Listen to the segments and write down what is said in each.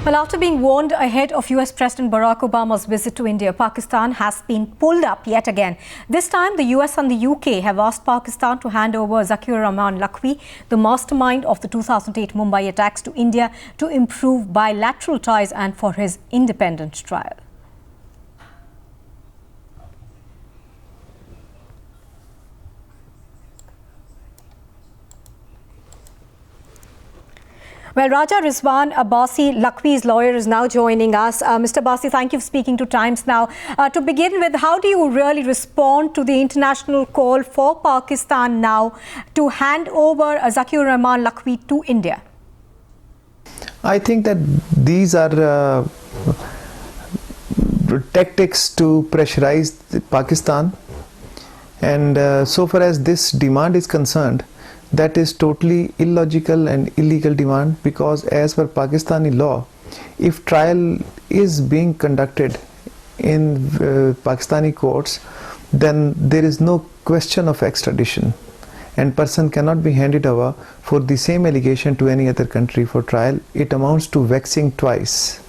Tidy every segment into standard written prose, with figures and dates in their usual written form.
Well, after being warned ahead of US President Barack Obama's visit to India, Pakistan has been pulled up yet again. This time, the US and the UK have asked Pakistan to hand over Zakiur Rehman Lakhvi, the mastermind of the 2008 Mumbai attacks, to India to improve bilateral ties and for his independent trial. Well, Raja Rizwan Abbasi, Lakhvi's lawyer, is now joining us. Mr. Abbasi, thank you for speaking to Times Now. To begin with, how do you really respond to the international call for Pakistan now to hand over Zakiur Rehman Lakhvi to India? I think that these are tactics to pressurize Pakistan, and so far as this demand is concerned, that is totally illogical and illegal demand, because as per Pakistani law, if trial is being conducted in Pakistani courts, then there is no question of extradition, and person cannot be handed over for the same allegation to any other country for trial. It amounts to vexing twice.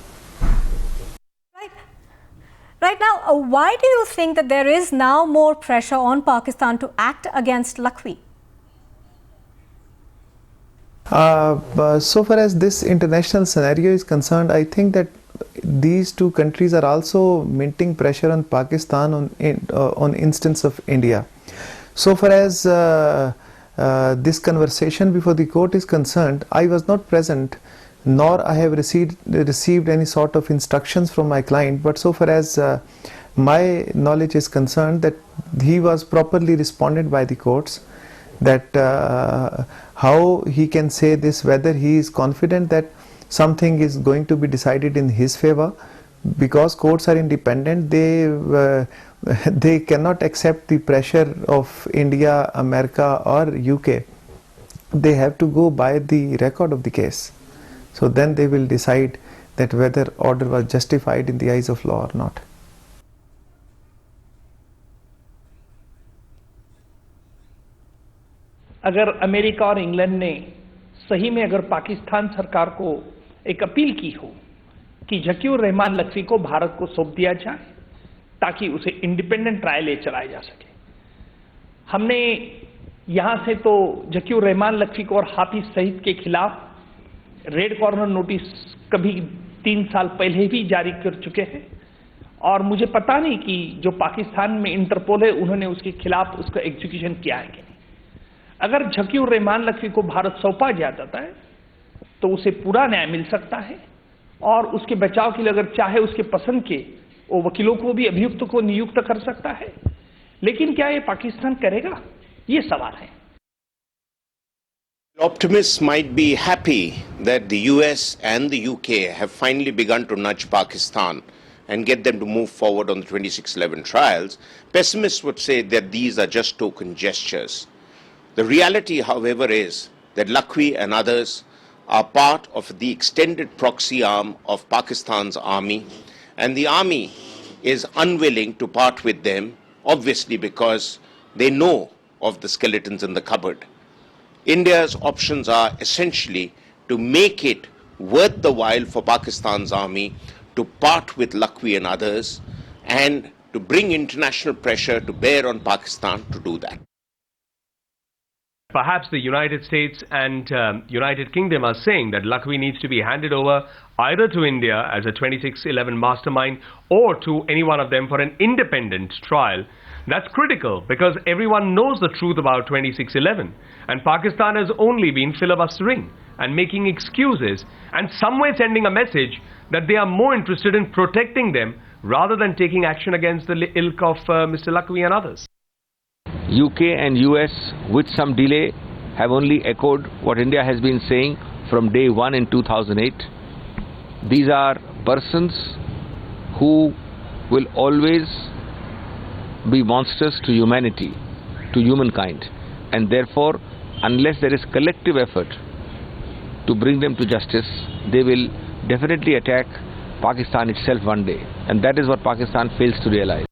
Right now, why do you think that there is now more pressure on Pakistan to act against Lakhvi? So far as this international scenario is concerned, I think that these two countries are also minting pressure on Pakistan on instance of India. So far as this conversation before the court is concerned, I was not present, nor I have received any sort of instructions from my client, but so far as my knowledge is concerned, that he was properly responded by the courts, that how he can say this, whether he is confident that something is going to be decided in his favor, because courts are independent. They cannot accept the pressure of India, America or UK. They have to go by the record of the case. So then they will decide that whether order was justified in the eyes of law or not. अगर America और England ने सही में अगर पाकिस्तान सरकार को एक appeal की हो कि ज़कीउर रहमान लखवी को भारत को सौंप दिया जाए ताकि उसे इंडिपेंडेंट ट्रायल ले चलाया जा सके, हमने यहां से तो ज़कीउर रहमान लखवी को और हाफिज सईद के खिलाफ रेड कॉर्नर नोटिस कभी 3 साल पहले भी जारी कर चुके हैं, और मुझे पता नहीं कि जो पाकिस्तान में इंटरपोल है उन्होंने उसके खिलाफ उसका एग्जीक्यूशन किया है कि नहीं। अगर ज़कीउर रहमान लखवी को भारत सौंपा जाता है तो उसे पूरा न्याय मिल सकता है, और उसके बचाव के लिए अगर चाहे उसके पसंद के वो वकीलों को भी अभियुक्त को नियुक्त कर सकता है, लेकिन क्या ये पाकिस्तान करेगा, ये सवाल है। Optimists might be happy that the US and the UK have finally begun to nudge Pakistan and get them to move forward on the 2611 trials. Pessimists would say that these are just token gestures. The reality, however, is that Lakhvi and others are part of the extended proxy arm of Pakistan's army, and the army is unwilling to part with them, obviously because they know of the skeletons in the cupboard. India's options are essentially to make it worth the while for Pakistan's army to part with Lakhvi and others, and to bring international pressure to bear on Pakistan to do that. Perhaps the United States and United Kingdom are saying that Lakhvi needs to be handed over either to India as a 2611 mastermind or to any one of them for an independent trial. That's critical because everyone knows the truth about 2611, and Pakistan has only been filibustering and making excuses and somewhere sending a message that they are more interested in protecting them rather than taking action against the ilk of Mr. Lakhvi and others. UK and US, with some delay, have only echoed what India has been saying from day one in 2008. These are persons who will always be monsters to humanity, to humankind, and therefore, unless there is collective effort to bring them to justice, they will definitely attack Pakistan itself one day, and that is what Pakistan fails to realize.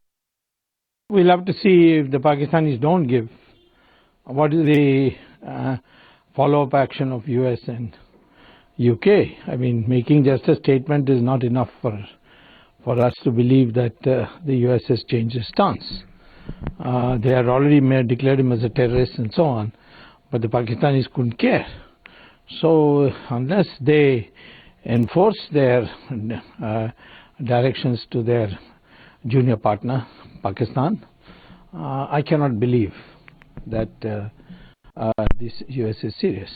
We'll have to see if the Pakistanis don't give. What is the follow-up action of US and UK. I mean, making just a statement is not enough for us to believe that the US has changed its stance. They had already declared him as a terrorist and so on, but the Pakistanis couldn't care. So unless they enforce their directions to their junior partner, Pakistan, I cannot believe that this US is serious.